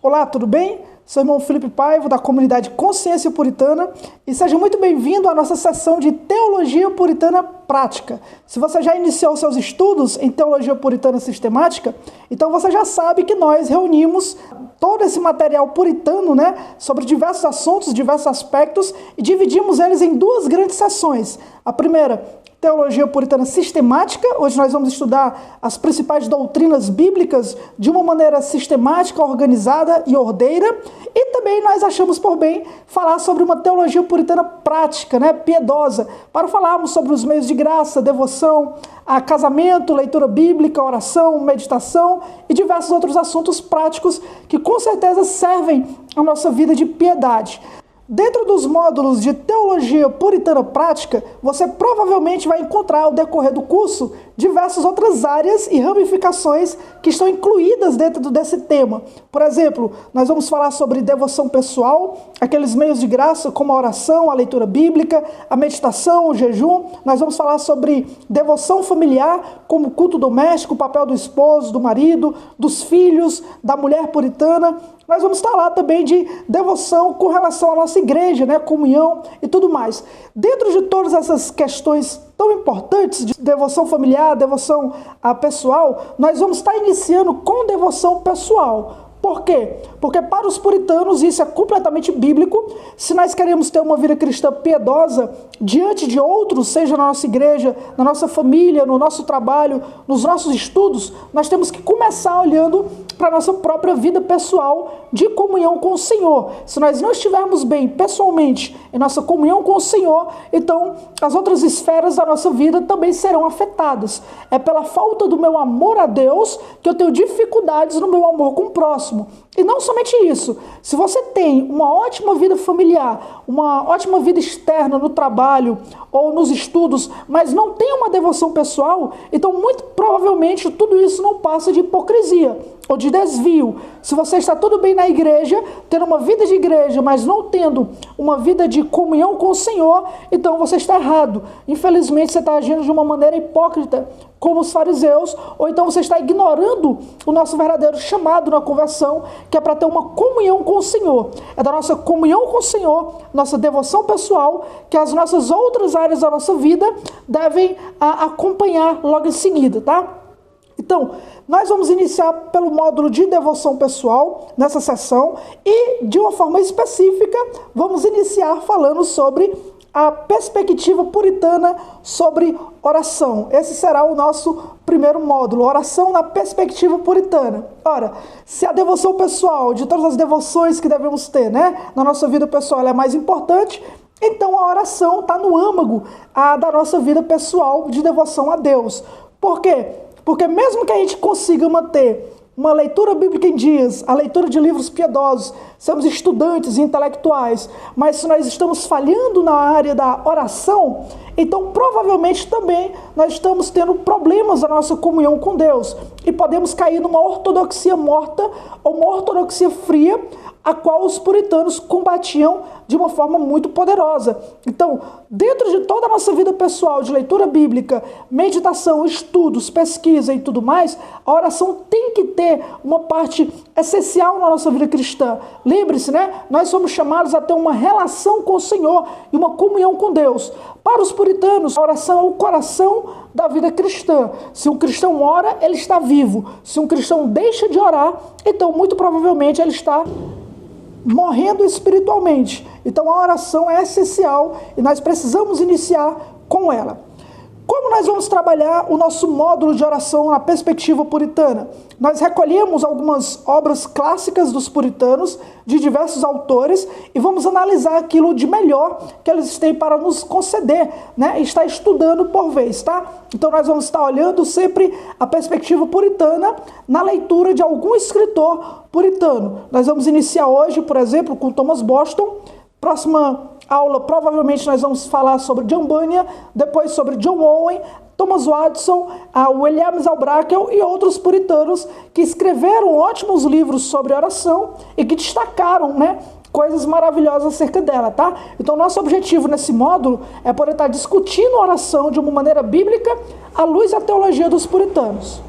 Olá, tudo bem? Sou o irmão Felipe Paiva, da comunidade Consciência Puritana, e seja muito bem-vindo à nossa sessão de Teologia Puritana Prática. Se você já iniciou seus estudos em Teologia Puritana Sistemática, então você já sabe que nós reunimos todo esse material puritano, sobre diversos assuntos, diversos aspectos, e dividimos eles em duas grandes sessões. A primeira, Teologia Puritana Sistemática. Hoje nós vamos estudar as principais doutrinas bíblicas de uma maneira sistemática, organizada e ordeira. E também nós achamos por bem falar sobre uma teologia puritana prática, piedosa, para falarmos sobre os meios de graça, devoção, casamento, leitura bíblica, oração, meditação e diversos outros assuntos práticos que com certeza servem à nossa vida de piedade. Dentro dos módulos de Teologia Puritana Prática, você provavelmente vai encontrar ao decorrer do curso diversas outras áreas e ramificações que estão incluídas dentro desse tema. Por exemplo, nós vamos falar sobre devoção pessoal, aqueles meios de graça como a oração, a leitura bíblica, a meditação, o jejum. Nós vamos falar sobre devoção familiar, como o culto doméstico, o papel do esposo, do marido, dos filhos, da mulher puritana. Nós vamos falar também de devoção com relação à nossa igreja, comunhão e tudo mais. Dentro de todas essas questões tão importantes de devoção familiar, devoção pessoal, nós vamos estar iniciando com devoção pessoal. Por quê? Porque para os puritanos isso é completamente bíblico. Se nós queremos ter uma vida cristã piedosa diante de outros, seja na nossa igreja, na nossa família, no nosso trabalho, nos nossos estudos, nós temos que começar olhando para a nossa própria vida pessoal de comunhão com o Senhor. Se nós não estivermos bem pessoalmente em nossa comunhão com o Senhor, então as outras esferas da nossa vida também serão afetadas. É pela falta do meu amor a Deus que eu tenho dificuldades no meu amor com o próximo. E não somente isso, se você tem uma ótima vida familiar, uma ótima vida externa no trabalho ou nos estudos, mas não tem uma devoção pessoal, então muito provavelmente tudo isso não passa de hipocrisia ou de desvio. Se você está tudo bem na igreja, tendo uma vida de igreja, mas não tendo uma vida de comunhão com o Senhor, então você está errado. Infelizmente você está agindo de uma maneira hipócrita, como os fariseus, ou então você está ignorando o nosso verdadeiro chamado na conversão, que é para ter uma comunhão com o Senhor. É da nossa comunhão com o Senhor, nossa devoção pessoal, que as nossas outras áreas da nossa vida devem acompanhar logo em seguida, tá? Então, nós vamos iniciar pelo módulo de devoção pessoal nessa sessão e, de uma forma específica, vamos iniciar falando sobre a perspectiva puritana sobre oração. Esse será o nosso primeiro módulo, oração na perspectiva puritana. Ora, se a devoção pessoal, de todas as devoções que devemos ter, na nossa vida pessoal, ela é mais importante, então a oração está no âmago da nossa vida pessoal de devoção a Deus. Por quê? Porque mesmo que a gente consiga manter uma leitura bíblica em dias, a leitura de livros piedosos, somos estudantes intelectuais, mas se nós estamos falhando na área da oração, então provavelmente também nós estamos tendo problemas na nossa comunhão com Deus e podemos cair numa ortodoxia morta ou uma ortodoxia fria, a qual os puritanos combatiam de uma forma muito poderosa. Então, dentro de toda a nossa vida pessoal, de leitura bíblica, meditação, estudos, pesquisa e tudo mais, a oração tem que ter uma parte essencial na nossa vida cristã. Lembre-se, nós somos chamados a ter uma relação com o Senhor e uma comunhão com Deus. Para os puritanos, a oração é o coração da vida cristã. Se um cristão ora, ele está vivo. Se um cristão deixa de orar, então muito provavelmente ele está morrendo espiritualmente. Então a oração é essencial e nós precisamos iniciar com ela. Como nós vamos trabalhar o nosso módulo de oração na perspectiva puritana? Nós recolhemos algumas obras clássicas dos puritanos, de diversos autores, e vamos analisar aquilo de melhor que eles têm para nos conceder, e estar estudando por vez, tá? Então nós vamos estar olhando sempre a perspectiva puritana na leitura de algum escritor puritano. Nós vamos iniciar hoje, por exemplo, com Thomas Boston. Próxima aula, provavelmente nós vamos falar sobre John Bunyan, depois sobre John Owen, Thomas Watson, William Zalbrakel e outros puritanos que escreveram ótimos livros sobre oração e que destacaram, coisas maravilhosas acerca dela, tá? Então, nosso objetivo nesse módulo é poder estar discutindo a oração de uma maneira bíblica à luz da teologia dos puritanos.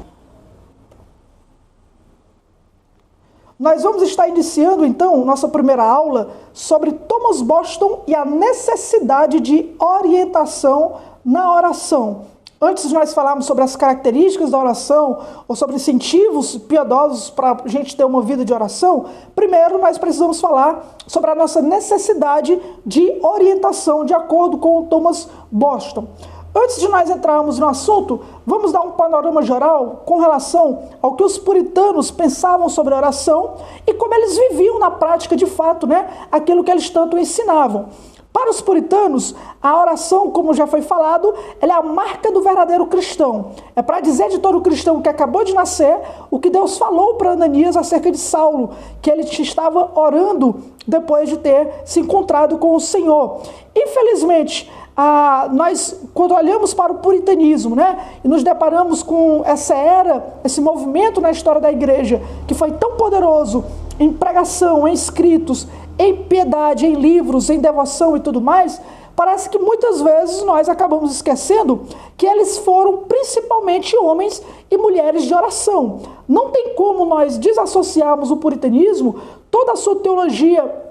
Nós vamos estar iniciando, então, nossa primeira aula sobre Thomas Boston e a necessidade de orientação na oração. Antes de nós falarmos sobre as características da oração ou sobre incentivos piedosos para a gente ter uma vida de oração, primeiro nós precisamos falar sobre a nossa necessidade de orientação, de acordo com o Thomas Boston. Antes de nós entrarmos no assunto, vamos dar um panorama geral com relação ao que os puritanos pensavam sobre a oração e como eles viviam na prática de fato, aquilo que eles tanto ensinavam. Para os puritanos, a oração, como já foi falado, ela é a marca do verdadeiro cristão. É para dizer de todo cristão que acabou de nascer o que Deus falou para Ananias acerca de Saulo, que ele estava orando depois de ter se encontrado com o Senhor. Infelizmente, nós, quando olhamos para o puritanismo, e nos deparamos com essa era, esse movimento na história da igreja, que foi tão poderoso em pregação, em escritos, em piedade, em livros, em devoção e tudo mais, parece que muitas vezes nós acabamos esquecendo que eles foram principalmente homens e mulheres de oração. Não tem como nós desassociarmos o puritanismo, toda a sua teologia,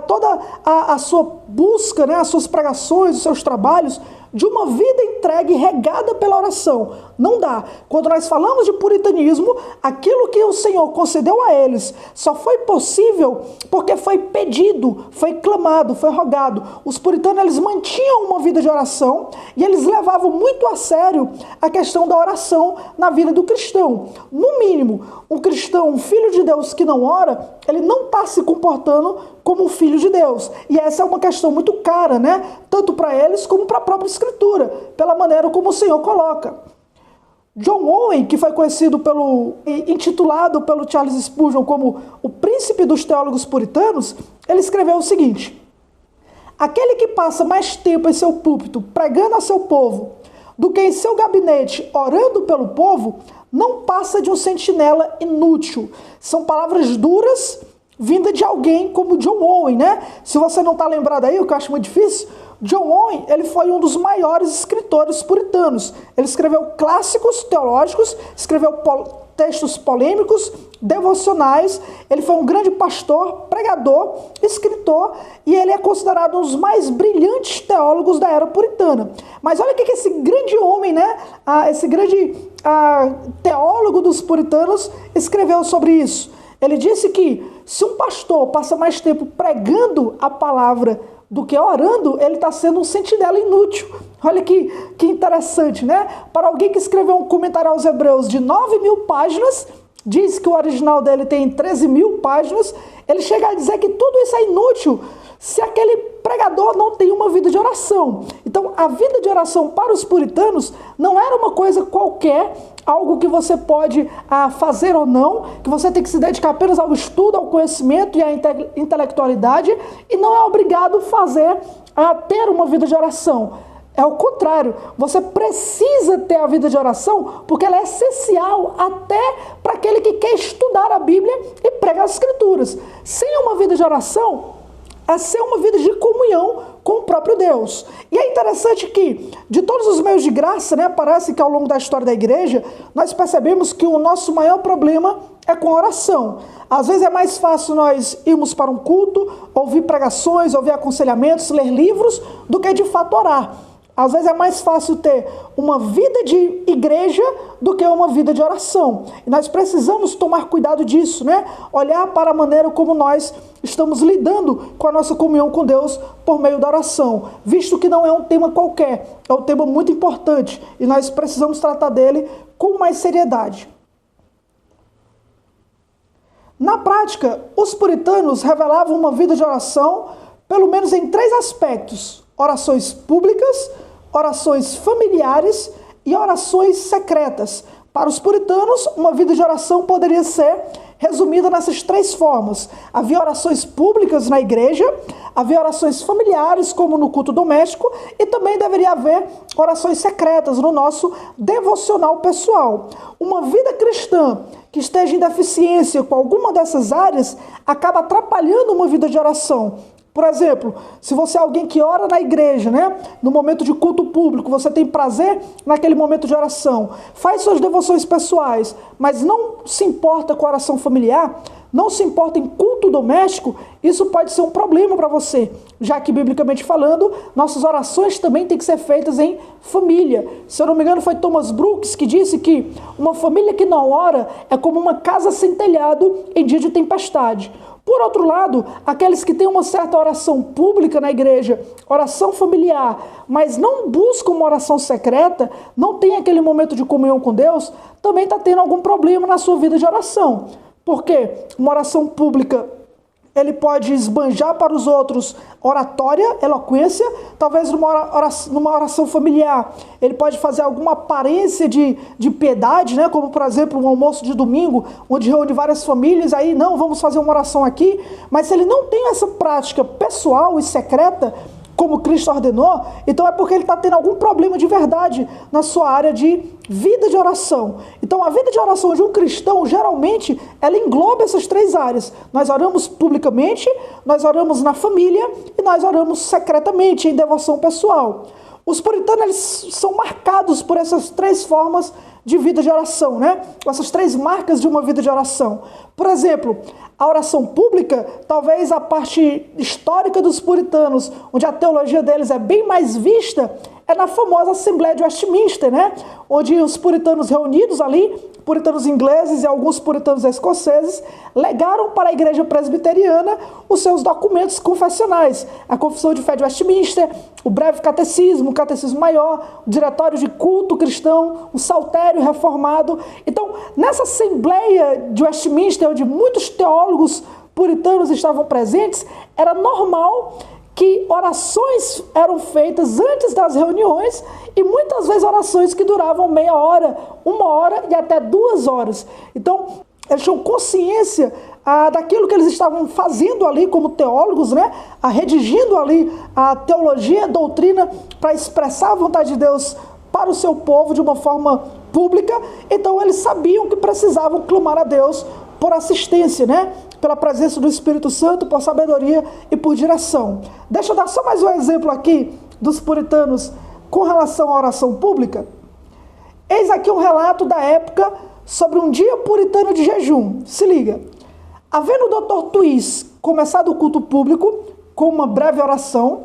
toda a sua busca, as suas pregações, os seus trabalhos, de uma vida entregue, regada pela oração. Não dá. Quando nós falamos de puritanismo, aquilo que o Senhor concedeu a eles só foi possível porque foi pedido, foi clamado, foi rogado. Os puritanos, eles mantinham uma vida de oração e eles levavam muito a sério a questão da oração na vida do cristão. No mínimo, um cristão, um filho de Deus que não ora, ele não está se comportando como um filho de Deus. E essa é uma questão muito cara, tanto para eles como para a própria Escritura, pela maneira como o Senhor coloca. John Owen, que foi conhecido intitulado pelo Charles Spurgeon como o príncipe dos teólogos puritanos, ele escreveu o seguinte: aquele que passa mais tempo em seu púlpito pregando a seu povo do que em seu gabinete orando pelo povo, não passa de um sentinela inútil. São palavras duras, vinda de alguém como John Owen, Se você não está lembrado aí, o que eu acho muito difícil, John Owen, ele foi um dos maiores escritores puritanos. Ele escreveu clássicos teológicos, escreveu textos polêmicos, devocionais. Ele foi um grande pastor, pregador, escritor, e ele é considerado um dos mais brilhantes teólogos da era puritana. Mas olha o que esse grande homem, esse grande teólogo dos puritanos escreveu sobre isso. Ele disse que se um pastor passa mais tempo pregando a palavra do que orando, ele está sendo um sentinela inútil. Olha que interessante, Para alguém que escreveu um comentário aos Hebreus de 9.000 páginas, diz que o original dele tem 13.000 páginas, ele chega a dizer que tudo isso é inútil se aquele pregador não tem uma vida de oração. Então, a vida de oração para os puritanos não era uma coisa qualquer, algo que você pode fazer ou não, que você tem que se dedicar apenas ao estudo, ao conhecimento e à intelectualidade, e não é obrigado a ter uma vida de oração. É o contrário, você precisa ter a vida de oração porque ela é essencial até para aquele que quer estudar a Bíblia e pregar as Escrituras. Sem uma vida de oração, é ser uma vida de comunhão com o próprio Deus. E é interessante que, de todos os meios de graça, parece que ao longo da história da igreja, nós percebemos que o nosso maior problema é com a oração. Às vezes é mais fácil nós irmos para um culto, ouvir pregações, ouvir aconselhamentos, ler livros, do que de fato orar. Às vezes é mais fácil ter uma vida de igreja do que uma vida de oração. E nós precisamos tomar cuidado disso, Olhar para a maneira como nós estamos lidando com a nossa comunhão com Deus por meio da oração. Visto que não é um tema qualquer, é um tema muito importante. E nós precisamos tratar dele com mais seriedade. Na prática, os puritanos revelavam uma vida de oração, pelo menos em 3 aspectos: orações públicas, orações familiares e orações secretas. Para os puritanos, uma vida de oração poderia ser resumida nessas 3 formas. Havia orações públicas na igreja, havia orações familiares, como no culto doméstico, e também deveria haver orações secretas no nosso devocional pessoal. Uma vida cristã que esteja em deficiência com alguma dessas áreas acaba atrapalhando uma vida de oração. Por exemplo, se você é alguém que ora na igreja, no momento de culto público, você tem prazer naquele momento de oração, faz suas devoções pessoais, mas não se importa com a oração familiar, não se importa em culto doméstico, isso pode ser um problema para você, já que, biblicamente falando, nossas orações também têm que ser feitas em família. Se eu não me engano, foi Thomas Brooks que disse que uma família que não ora é como uma casa sem telhado em dia de tempestade. Por outro lado, aqueles que têm uma certa oração pública na igreja, oração familiar, mas não buscam uma oração secreta, não tem aquele momento de comunhão com Deus, também está tendo algum problema na sua vida de oração. Por quê? Uma oração pública, ele pode esbanjar para os outros oratória, eloquência, talvez numa oração familiar, ele pode fazer alguma aparência de piedade, né? Como, por exemplo, um almoço de domingo, onde reúne várias famílias, aí, não, vamos fazer uma oração aqui, mas se ele não tem essa prática pessoal e secreta, como Cristo ordenou, então é porque ele está tendo algum problema de verdade na sua área de vida de oração. Então a vida de oração de um cristão, geralmente, ela engloba essas três áreas. Nós oramos publicamente, nós oramos na família e nós oramos secretamente, em devoção pessoal. Os puritanos, eles são marcados por essas três formas de vida de oração, né? Essas três marcas de uma vida de oração. Por exemplo, a oração pública, talvez a parte histórica dos puritanos, onde a teologia deles é bem mais vista, é na famosa Assembleia de Westminster, né? Onde os puritanos reunidos ali, puritanos ingleses e alguns puritanos escoceses, legaram para a igreja presbiteriana os seus documentos confessionais. A Confissão de Fé de Westminster, o Breve Catecismo, o Catecismo Maior, o Diretório de Culto Cristão, o Saltério Reformado. Então, nessa Assembleia de Westminster, onde muitos teólogos puritanos estavam presentes, era normal que orações eram feitas antes das reuniões e muitas vezes orações que duravam meia hora, 1 hora e até 2 horas. Então, eles tinham consciência daquilo que eles estavam fazendo ali como teólogos, né? Redigindo ali a teologia, a doutrina para expressar a vontade de Deus para o seu povo de uma forma pública. Então, eles sabiam que precisavam clamar a Deus por assistência, né? Pela presença do Espírito Santo, por sabedoria e por direção. Deixa eu dar só mais um exemplo aqui dos puritanos com relação à oração pública. Eis aqui um relato da época sobre um dia puritano de jejum. Se liga. Havendo o Dr. Twist começado o culto público com uma breve oração,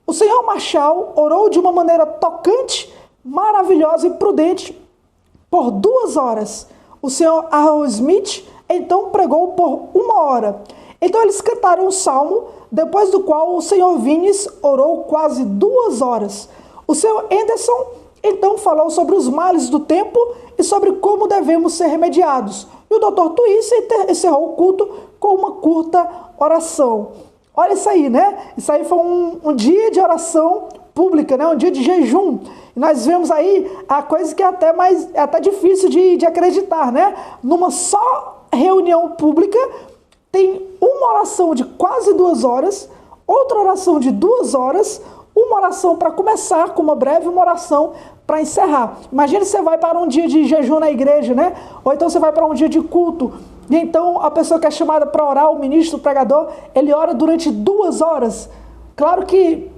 o senhor Marshall orou de uma maneira tocante, maravilhosa e prudente por 2 horas. O senhor Arrow Smith então pregou por 1 hora. Então eles cantaram um salmo, depois do qual o senhor Vinnes orou quase 2 horas. O senhor Anderson então falou sobre os males do tempo e sobre como devemos ser remediados. E o Dr. Twist encerrou o culto com uma curta oração. Olha isso aí, né? Isso aí foi um dia de oração pública, né? Um dia de jejum. E nós vemos aí a coisa que é até difícil de acreditar, né? Numa só reunião pública, tem uma oração de quase 2 horas, outra oração de 2 horas, uma oração para começar com uma breve, uma oração para encerrar. Imagina se você vai para um dia de jejum na igreja, né? Ou então você vai para um dia de culto, e então a pessoa que é chamada para orar, o ministro, o pregador, ele ora durante 2 horas. Claro que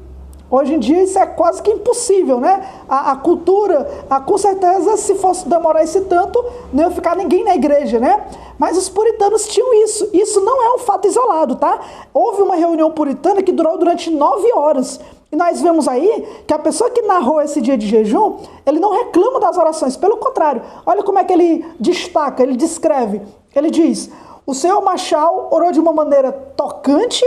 hoje em dia isso é quase que impossível, né? A cultura, com certeza, se fosse demorar esse tanto, não ia ficar ninguém na igreja, né? Mas os puritanos tinham isso. Isso não é um fato isolado, tá? Houve uma reunião puritana que durou durante 9 horas. E nós vemos aí que a pessoa que narrou esse dia de jejum, ele não reclama das orações. Pelo contrário, olha como é que ele destaca, ele descreve. Ele diz, o senhor Marshall orou de uma maneira tocante,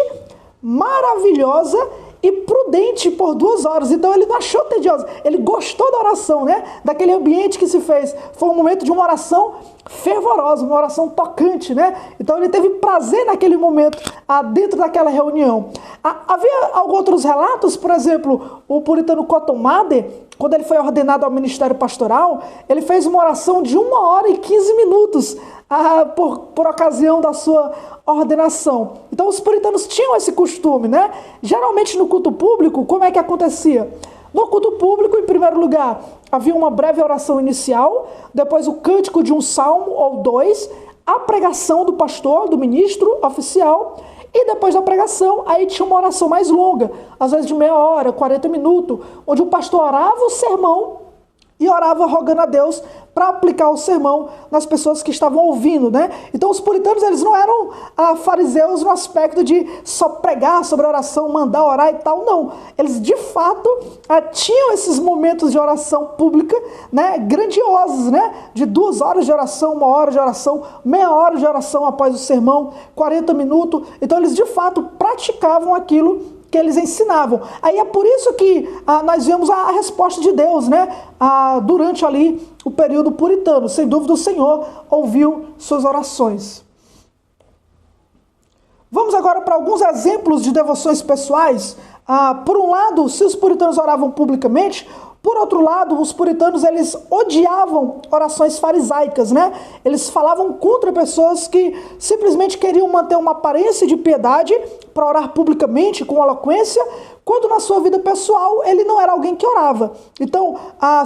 maravilhosa e prudente por 2 horas. Então ele não achou tedioso, ele gostou da oração, né? Daquele ambiente que se fez. Foi um momento de uma oração fervorosa, uma oração tocante, né? Então ele teve prazer naquele momento, dentro daquela reunião. Havia alguns outros relatos, por exemplo, o puritano Cotton Mather, quando ele foi ordenado ao ministério pastoral, ele fez uma oração de 1 hora e 15 minutos por ocasião da sua ordenação. Então os puritanos tinham esse costume, né? Geralmente no culto público, como é que acontecia? No culto público, em primeiro lugar, havia uma breve oração inicial, depois o cântico de um salmo ou 2, a pregação do pastor, do ministro oficial, e depois da pregação, aí tinha uma oração mais longa, às vezes de meia hora, 40 minutos, onde o pastor orava o sermão e orava rogando a Deus para aplicar o sermão nas pessoas que estavam ouvindo, né? Então os puritanos, eles não eram fariseus no aspecto de só pregar sobre oração, mandar orar e tal, não. Eles de fato tinham esses momentos de oração pública, né, grandiosos, né? De 2 horas de oração, 1 hora de oração, meia hora de oração após o sermão, 40 minutos. Então eles de fato praticavam aquilo que eles ensinavam. Aí é por isso que nós vemos a resposta de Deus, né? Durante ali o período puritano. Sem dúvida o Senhor ouviu suas orações. Vamos agora para alguns exemplos de devoções pessoais. Por um lado, se os puritanos oravam publicamente, por outro lado, os puritanos, eles odiavam orações farisaicas, né? Eles falavam contra pessoas que simplesmente queriam manter uma aparência de piedade para orar publicamente, com eloquência, quando na sua vida pessoal ele não era alguém que orava. Então,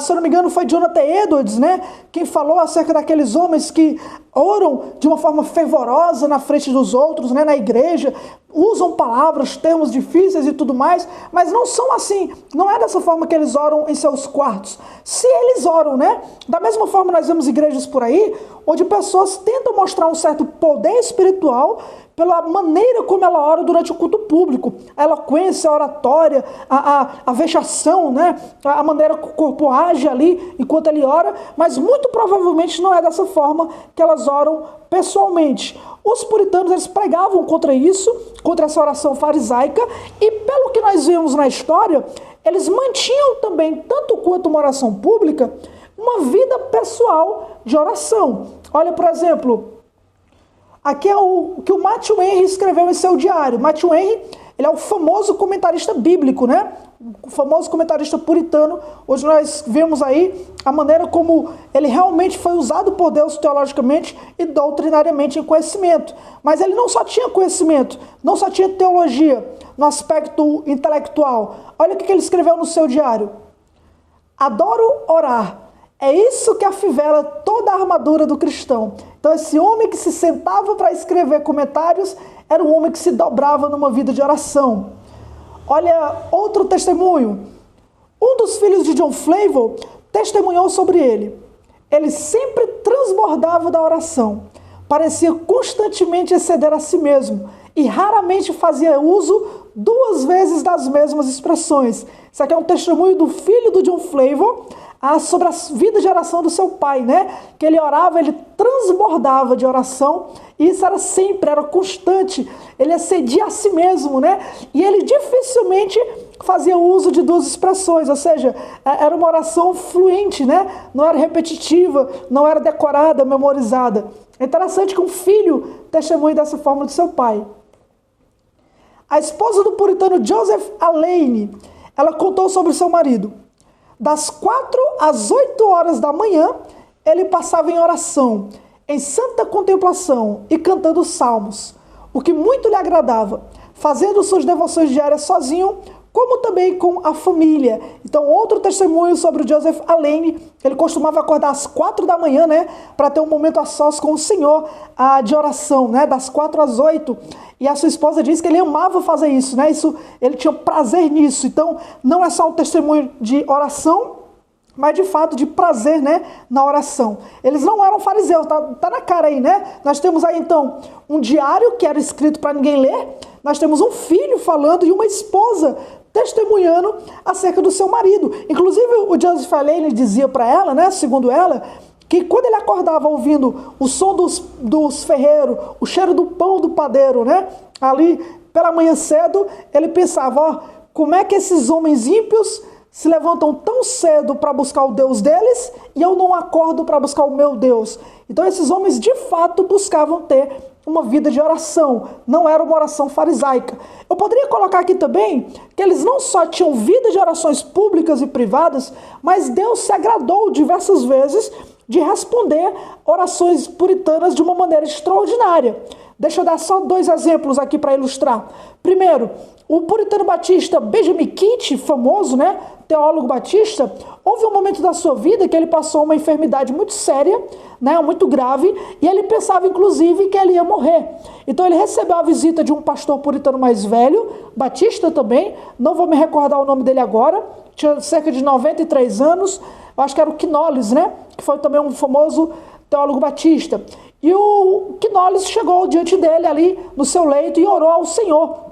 se eu não me engano, foi Jonathan Edwards, né, quem falou acerca daqueles homens que oram de uma forma fervorosa na frente dos outros, né, na igreja, usam palavras, termos difíceis e tudo mais, mas não são assim, não é dessa forma que eles oram em seus quartos. Se eles oram, né, da mesma forma nós vemos igrejas por aí, onde pessoas tentam mostrar um certo poder espiritual pela maneira como ela ora durante o culto público, a eloquência, a oratória, a vexação, né? A maneira que o corpo age ali enquanto ele ora, mas muito provavelmente não é dessa forma que elas oram pessoalmente. Os puritanos, eles pregavam contra isso, contra essa oração farisaica, e pelo que nós vemos na história, eles mantinham também, tanto quanto uma oração pública, uma vida pessoal de oração. Olha, por exemplo, aqui é o que o Matthew Henry escreveu em seu diário. Matthew Henry, ele é o famoso comentarista bíblico, né? O famoso comentarista puritano. Hoje nós vemos aí a maneira como ele realmente foi usado por Deus teologicamente e doutrinariamente em conhecimento. Mas ele não só tinha conhecimento, não só tinha teologia no aspecto intelectual. Olha o que ele escreveu no seu diário. Adoro orar. É isso que afivela toda a armadura do cristão. Então esse homem que se sentava para escrever comentários era um homem que se dobrava numa vida de oração. Olha outro testemunho. Um dos filhos de John Flavel testemunhou sobre ele. Ele sempre transbordava da oração. Parecia constantemente exceder a si mesmo e raramente fazia uso 2 vezes das mesmas expressões. Isso aqui é um testemunho do filho do John Flavel sobre a vida de oração do seu pai, né? Que ele orava, ele transbordava de oração, e isso era sempre, era constante. Ele excedia a si mesmo, né? E ele dificilmente fazia uso de 2 expressões, ou seja, era uma oração fluente, né? Não era repetitiva, não era decorada, memorizada. É interessante que um filho testemunhe dessa forma de seu pai. A esposa do puritano Joseph Alleine, ela contou sobre seu marido. Das 4 às 8 horas da manhã, ele passava em oração, em santa contemplação e cantando salmos, o que muito lhe agradava, fazendo suas devoções diárias sozinho, como também com a família. Então, outro testemunho sobre o Joseph Alleine, ele costumava acordar às 4 da manhã, né, para ter um momento a sós com o Senhor, de oração, né, das 4 às 8. E a sua esposa disse que ele amava fazer isso, né, ele tinha prazer nisso. Então, não é só um testemunho de oração, mas de fato de prazer, né, na oração. Eles não eram fariseus, tá na cara aí, né? Nós temos aí então um diário que era escrito para ninguém ler, nós temos um filho falando e uma esposa testemunhando acerca do seu marido. Inclusive o Joseph Alleine dizia para ela, né, segundo ela, que quando ele acordava ouvindo o som dos ferreiros, o cheiro do pão do padeiro, né, ali pela manhã cedo, ele pensava, ó, como é que esses homens ímpios se levantam tão cedo para buscar o Deus deles e eu não acordo para buscar o meu Deus. Então esses homens de fato buscavam ter uma vida de oração, não era uma oração farisaica. Eu poderia colocar aqui também que eles não só tinham vida de orações públicas e privadas, mas Deus se agradou diversas vezes de responder orações puritanas de uma maneira extraordinária. Deixa eu dar só 2 exemplos aqui para ilustrar. Primeiro, o puritano batista Benjamin Kitt, famoso, né, teólogo batista, houve um momento da sua vida que ele passou uma enfermidade muito séria, né, muito grave, e ele pensava inclusive que ele ia morrer. Então ele recebeu a visita de um pastor puritano mais velho, batista também, não vou me recordar o nome dele agora, tinha cerca de 93 anos, eu acho que era o Quinones, né? Que foi também um famoso teólogo batista. E o Quinones chegou diante dele ali no seu leito e orou ao Senhor.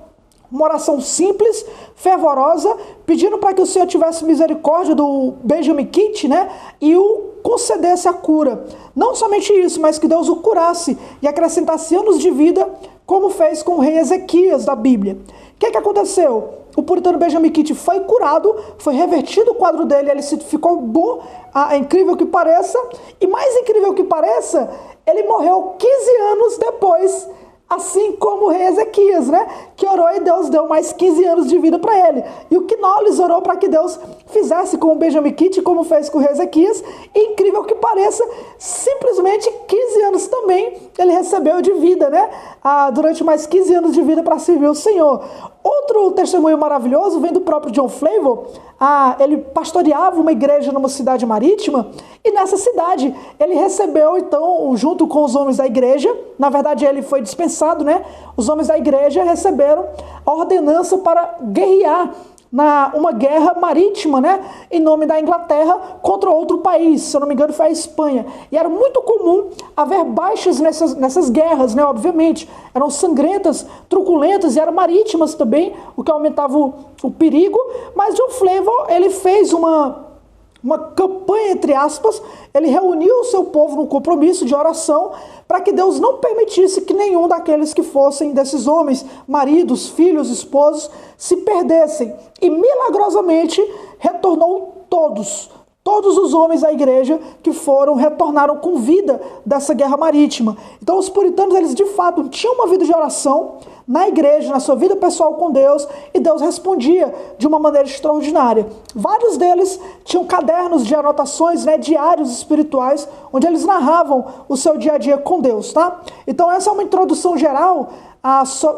Uma oração simples, fervorosa, pedindo para que o Senhor tivesse misericórdia do Benjamin Kitt, né? E o concedesse a cura. Não somente isso, mas que Deus o curasse e acrescentasse anos de vida, como fez com o rei Ezequias da Bíblia. O que aconteceu? O puritano Benjamin Kitt foi curado, foi revertido o quadro dele, ele ficou bom, incrível que pareça, e mais incrível que pareça, ele morreu 15 anos depois, assim como o rei Ezequias, né? Que orou e Deus deu mais 15 anos de vida para ele. E o Quinones orou para que Deus fizesse com o Benjamin Kitt, como fez com o rei Ezequias. E incrível que pareça, simplesmente 15 anos também ele recebeu de vida, né? Durante mais 15 anos de vida para servir o Senhor. Outro testemunho maravilhoso vem do próprio John Flavel. Ele pastoreava uma igreja numa cidade marítima, e nessa cidade ele recebeu, então, junto com os homens da igreja, na verdade ele foi dispensado, né? Os homens da igreja receberam a ordenança para guerrear uma guerra marítima, né, em nome da Inglaterra contra outro país, se eu não me engano foi a Espanha. E era muito comum haver baixas nessas guerras, né, obviamente. Eram sangrentas, truculentas e eram marítimas também, o que aumentava o perigo. Mas John Flavel, ele fez uma campanha, entre aspas, ele reuniu o seu povo num compromisso de oração para que Deus não permitisse que nenhum daqueles que fossem desses homens, maridos, filhos, esposos, se perdessem. E milagrosamente retornou todos os homens da igreja que retornaram com vida dessa guerra marítima. Então os puritanos, eles de fato tinham uma vida de oração na igreja, na sua vida pessoal com Deus, e Deus respondia de uma maneira extraordinária. Vários deles tinham cadernos de anotações, né, diários espirituais, onde eles narravam o seu dia a dia com Deus, tá? Então essa é uma introdução geral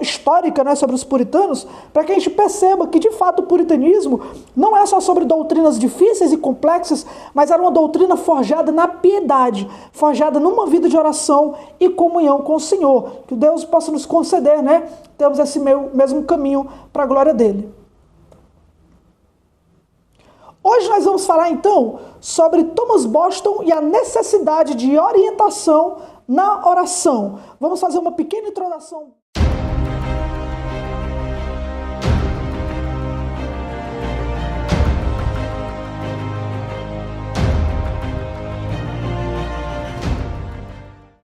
histórica, né, sobre os puritanos, para que a gente perceba que de fato o puritanismo não é só sobre doutrinas difíceis e complexas, mas era uma doutrina forjada na piedade, forjada numa vida de oração e comunhão com o Senhor. Que Deus possa nos conceder, né, termos esse mesmo caminho para a glória dele. Hoje nós vamos falar então sobre Thomas Boston e a necessidade de orientação na oração. Vamos fazer uma pequena introdução.